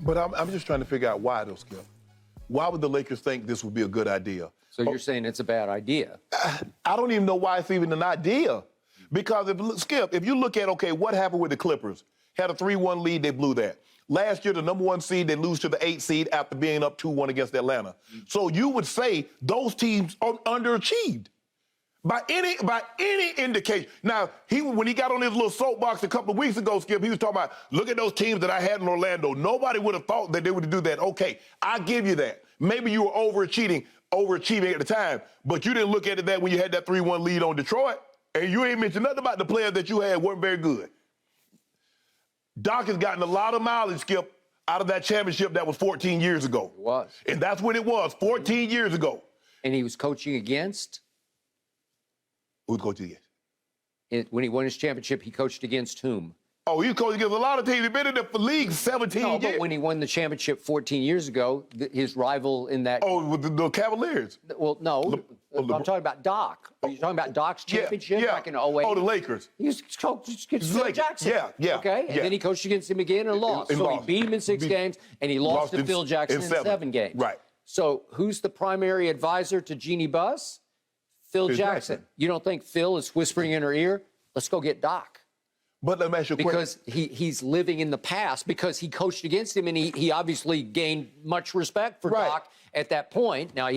But I'm just trying to figure out why, though, Skip. Why would the Lakers think this would be a good idea? So you're saying it's a bad idea? I don't even know why it's even an idea. Because, Skip, if you look at, okay, what happened with the Clippers? Had a 3-1 lead, they blew that. Last year, the number 1 seed, they lose to the 8 seed after being up 2-1 against Atlanta. So you would say those teams are underachieved. By any indication. Now, when he got on his little soapbox a couple of weeks ago, Skip, he was talking about, look at those teams that I had in Orlando. Nobody would have thought that they would do that. Okay, I give you that. Maybe you were overachieving at the time, but you didn't look at it that when you had that 3-1 lead on Detroit, and you ain't mentioned nothing about the players that you had weren't very good. Doc has gotten a lot of mileage, Skip, out of that championship that was 14 years ago. It was. And that's when it was, 14 years ago. And he was coaching against? Who's coaching against? When he won his championship, he coached against whom? Oh, he coached against a lot of teams. He's been in the league 17 years. No, but when he won the championship 14 years ago, his rival in that... Oh, with the Cavaliers? Well, no. I'm talking about Doc. Are you talking about Doc's championship back in 08? Oh, the Lakers. He was coached against Phil Jackson. Yeah. Okay, and then he coached against him again and lost. So he beat him in 6 games, and he lost to Phil Jackson in 7 games. Right. So who's the primary advisor to Jeannie Buss? Phil Jackson. You don't think Phil is whispering in her ear, let's go get Doc? But let me ask you a question. Because he's living in the past, because he coached against him, and he obviously gained much respect for Doc at that point. Now,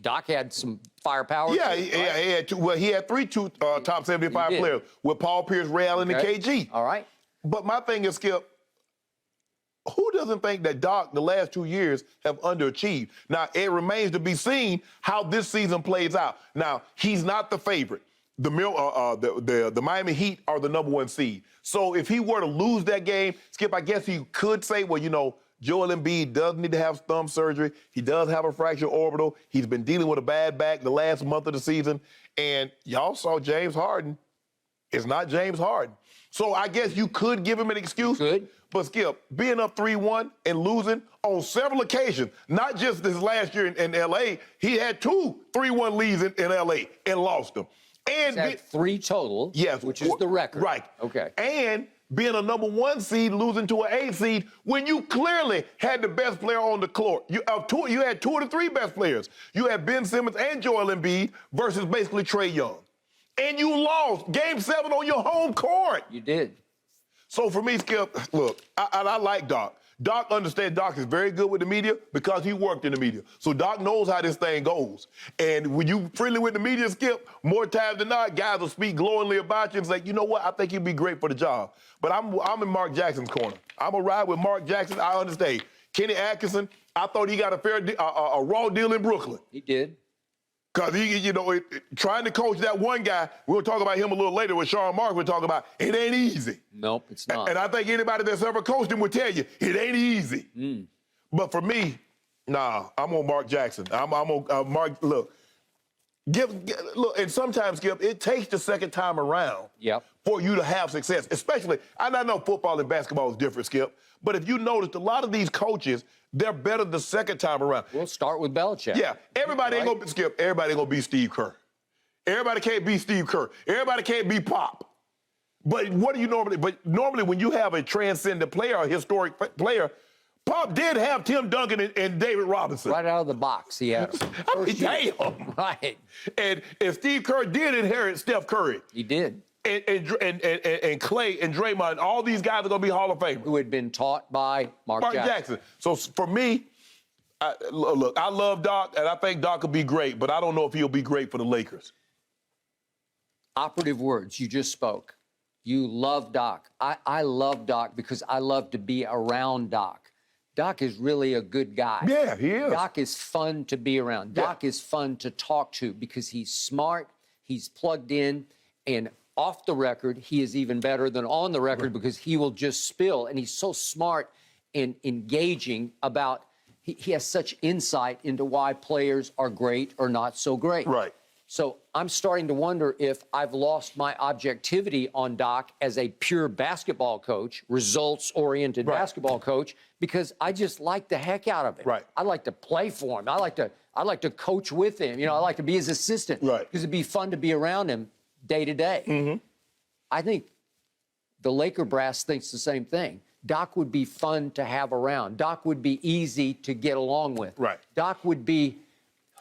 Doc had some firepower. Yeah, he had two. Well, he had three top 75 players with Paul Pierce, Ray Allen, and KG. All right. But my thing is, Skip, who doesn't think that Doc, the last 2 years, have underachieved? Now, it remains to be seen how this season plays out. Now, he's not the favorite. The Miami Heat are the number 1 seed. So if he were to lose that game, Skip, I guess he could say, well, you know, Joel Embiid does need to have thumb surgery. He does have a fractured orbital. He's been dealing with a bad back the last month of the season. And y'all saw James Harden. It's not James Harden. So I guess you could give him an excuse. Good. But, Skip, being up 3-1 and losing on several occasions, not just this last year in L.A., he had 2 3-1 leads in L.A. and lost them. And had 3 total, which is the record. Right. Okay. And being a number 1 seed, losing to an 8 seed, when you clearly had the best player on the court. You had 2 of the 3 best players. You had Ben Simmons and Joel Embiid versus basically Trae Young. And you lost Game 7 on your home court. You did. So for me, Skip, look, I like Doc. Doc understands Doc is very good with the media because he worked in the media. So Doc knows how this thing goes. And when you friendly with the media, Skip, more times than not, guys will speak glowingly about you and say, you know what, I think he'd be great for the job. But I'm in Mark Jackson's corner. I'm going to ride with Mark Jackson. I understand. Kenny Atkinson, I thought he got a raw deal in Brooklyn. He did. Because trying to coach that one guy, we'll talk about him a little later with Sean Mark, we'll talk about, it ain't easy. Nope, it's not. And I think anybody that's ever coached him would tell you, it ain't easy. But for me, nah, I'm on Mark Jackson. I'm on Mark, look, look, and sometimes, Skip, it takes the second time around for you to have success, especially, I know football and basketball is different, Skip, but if you noticed, a lot of these coaches, they're better the second time around. We'll start with Belichick. Yeah, everybody ain't gonna, Skip, everybody ain't gonna be Steve Kerr. Everybody can't be Steve Kerr. Everybody can't be Pop. But what do you normally, normally when you have a transcendent player, a historic player, Pop did have Tim Duncan and David Robinson. Right out of the box, he had them. I mean, damn. Right. And Steve Kerr did inherit Steph Curry. He did. And Clay and Draymond, all these guys are going to be Hall of Famers. Who had been taught by Mark Jackson. So for me, look, I love Doc, and I think Doc will be great, but I don't know if he'll be great for the Lakers. Operative words you just spoke. You love Doc. I love Doc because I love to be around Doc. Doc is really a good guy. Yeah, he is. Doc is fun to be around. Doc is fun to talk to because he's smart, he's plugged in, and off the record, he is even better than on the record because he will just spill. And he's so smart and engaging about, he has such insight into why players are great or not so great. Right. So I'm starting to wonder if I've lost my objectivity on Doc as a pure basketball coach, results-oriented basketball coach, because I just like the heck out of it. Right. I like to play for him. I like to coach with him. You know, I like to be his assistant. Right. Because it'd be fun to be around him day to day. I think the Laker brass thinks the same thing. Doc would be fun to have around. Doc would be easy to get along with. Right. Doc would be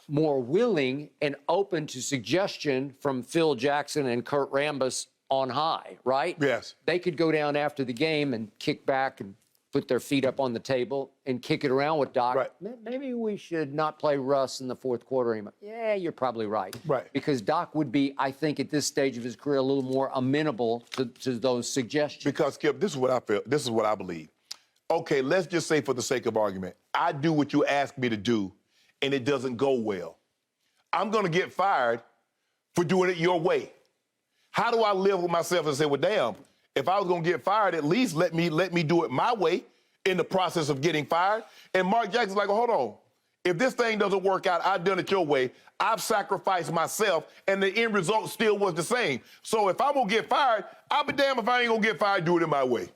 more willing and open to suggestion from Phil Jackson and Kurt Rambis on high, right? Yes. They could go down after the game and kick back and put their feet up on the table and kick it around with Doc. Right. Maybe we should not play Russ in the fourth quarter anymore. Yeah, you're probably right. Right. Because Doc would be, I think, at this stage of his career, a little more amenable to those suggestions. Because, Skip, this is what I feel. This is what I believe. Okay, let's just say for the sake of argument, I do what you ask me to do, and it doesn't go well. I'm going to get fired for doing it your way. How do I live with myself and say, well, damn, if I was going to get fired, at least let me do it my way in the process of getting fired? And Mark Jackson's like, well, hold on. If this thing doesn't work out, I've done it your way. I've sacrificed myself, and the end result still was the same. So if I'm going to get fired, I'll be damned if I ain't going to get fired, do it in my way.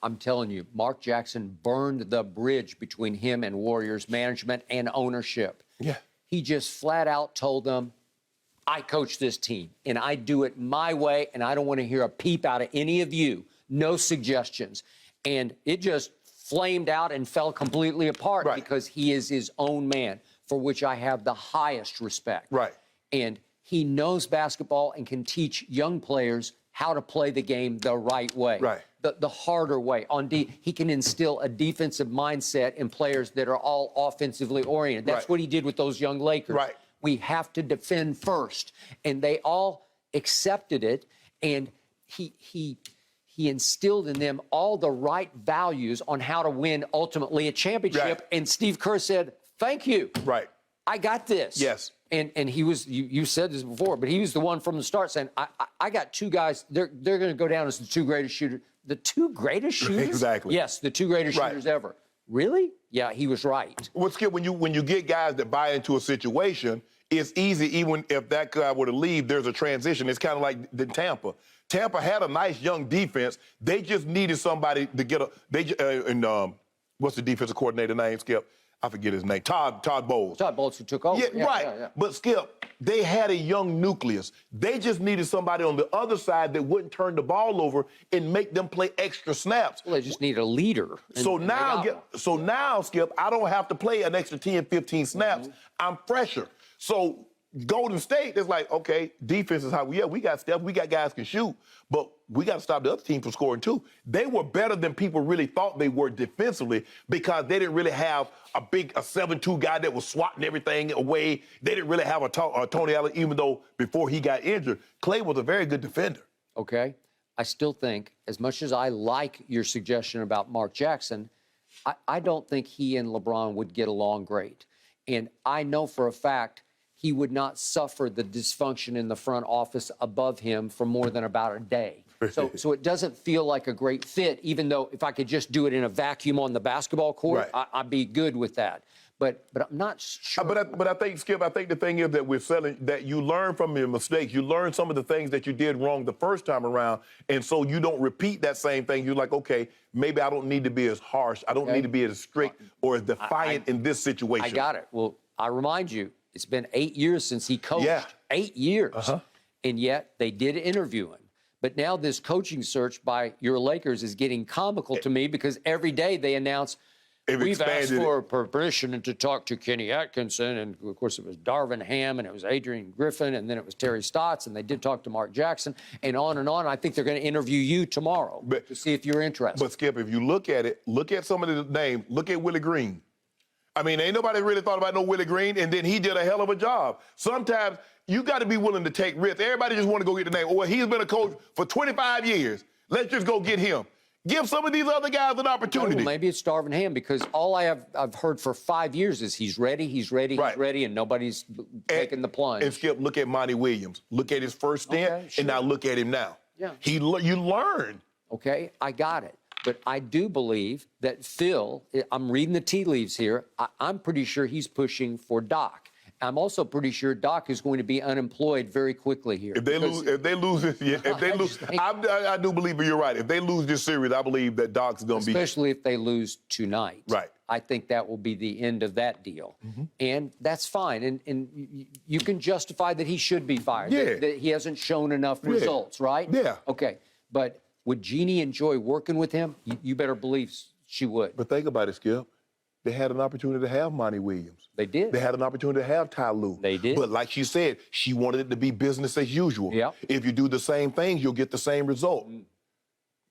I'm telling you, Mark Jackson burned the bridge between him and Warriors management and ownership. Yeah. He just flat out told them, I coach this team, and I do it my way, and I don't want to hear a peep out of any of you. No suggestions. And it just flamed out and fell completely apart because he is his own man, for which I have the highest respect. Right. And he knows basketball and can teach young players how to play the game the right way. Right. The harder way. He can instill a defensive mindset in players that are all offensively oriented. That's what he did with those young Lakers. Right. We have to defend first. And they all accepted it, and he instilled in them all the right values on how to win ultimately a championship. Right. And Steve Kerr said, thank you. Right. I got this. Yes. And he was, you said this before, but he was the one from the start saying, I got two guys, they're going to go down as the two greatest shooters. The two greatest shooters? Exactly. Yes, the two greatest shooters ever. Really? Yeah, he was right. Well, Skip, when you get guys that buy into a situation, it's easy, even if that guy were to leave, there's a transition. It's kind of like the Tampa. Tampa had a nice young defense. They just needed somebody to get what's the defensive coordinator name, Skip? I forget his name. Todd Bowles. Todd Bowles, who took over. Yeah, right. Yeah. But, Skip, they had a young nucleus. They just needed somebody on the other side that wouldn't turn the ball over and make them play extra snaps. Well, they just need a leader. So now, Skip, I don't have to play an extra 10, 15 snaps. I'm fresher. So Golden State is like, okay, defense is how we got Steph, we got guys can shoot, but we got to stop the other team from scoring too. They were better than people really thought they were defensively because they didn't really have a 7'2" guy that was swatting everything away. They didn't really have a Tony Allen, even though before he got injured, Clay was a very good defender. Okay. I still think, as much as I like your suggestion about Mark Jackson, I don't think he and LeBron would get along great. And I know for a fact he would not suffer the dysfunction in the front office above him for more than about a day. So it doesn't feel like a great fit, even though if I could just do it in a vacuum on the basketball court, I'd be good with that. But I'm not sure. But I think, Skip, I think the thing is that we're selling, that you learn from your mistakes. You learn some of the things that you did wrong the first time around, and so you don't repeat that same thing. You're like, okay, maybe I don't need to be as harsh. I don't need to be as strict or as defiant in this situation. I got it. Well, I remind you, it's been 8 years since he coached. Yeah. 8 years. And yet they did interview him. But now this coaching search by your Lakers is getting comical to me because every day they announce, we've asked for permission to talk to Kenny Atkinson. And, of course, it was Darvin Ham, and it was Adrian Griffin, and then it was Terry Stotts, and they did talk to Mark Jackson, and on and on. I think they're going to interview you tomorrow to see if you're interested. But, Skip, if you look at it, look at some of the names. Look at Willie Green. I mean, ain't nobody really thought about no Willie Green, and then he did a hell of a job. Sometimes you got to be willing to take risks. Everybody just want to go get the name. Well, he's been a coach for 25 years. Let's just go get him. Give some of these other guys an opportunity. Well, maybe it's Darvin Ham, because all I've heard for 5 years is he's ready, and nobody's taking the plunge. And Skip, look at Monty Williams. Look at his first stint, and now look at him now. Yeah. You learn. Okay, I got it. But I do believe that Phil, I'm reading the tea leaves here, I'm pretty sure he's pushing for Doc. I'm also pretty sure Doc is going to be unemployed very quickly here. If they lose this, I do believe you're right. If they lose this series, I believe that Doc's going to be. Especially if they lose tonight. Right. I think that will be the end of that deal. And that's fine. And you can justify that he should be fired. Yeah. That he hasn't shown enough results, right? Yeah. Okay. But Would Jeannie enjoy working with him? You better believe she would. But think about it, Skip. They had an opportunity to have Monty Williams. They did. They had an opportunity to have Ty Lue. They did. But like she said, she wanted it to be business as usual. Yeah. If you do the same things, you'll get the same result.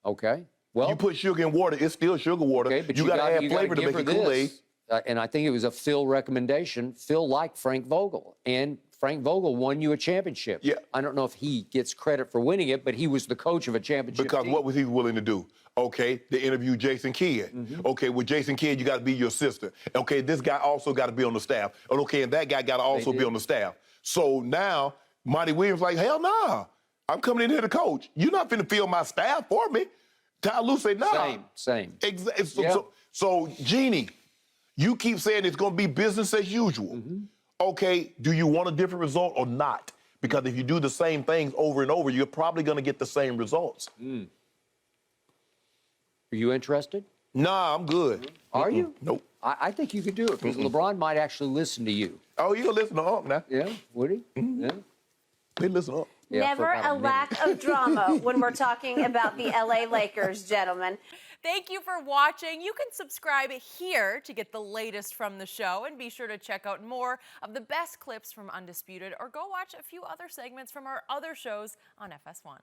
Okay. Well, You put sugar in water, it's still sugar water. okay, but you got to add you gotta flavor to give make her it Kool-Aid. this. And I think it was a Phil recommendation. Phil liked Frank Vogel, and Frank Vogel won you a championship. Yeah. I don't know if he gets credit for winning it, but he was the coach of a championship Because team. what was he willing to do? Okay, they interviewed Jason Kidd. Okay, with Jason Kidd, you got to be your sister. Okay, this guy also got to be on the staff. And okay, and that guy got to also be did. on the staff. So now, Monty Williams like, hell nah. I'm coming in here to coach. You're not finna fill my staff for me. Ty Lue said, nah. Same. Exactly. Yeah. So, Jeannie, you keep saying it's going to be business as usual. Okay, do you want a different result or not? Because if you do the same things over and over, you're probably going to get the same results. Are you interested? Nah, I'm good. Are you? Nope. I think you could do it because LeBron might actually listen to you. Oh, you gonna listen to Ump now? Yeah, would he? Yeah. They listen to Ump. Yeah, for Never about a minute. lack of drama when we're talking about the LA Lakers, gentlemen. Thank you for watching. You can subscribe here to get the latest from the show, and be sure to check out more of the best clips from Undisputed, or go watch a few other segments from our other shows on FS1.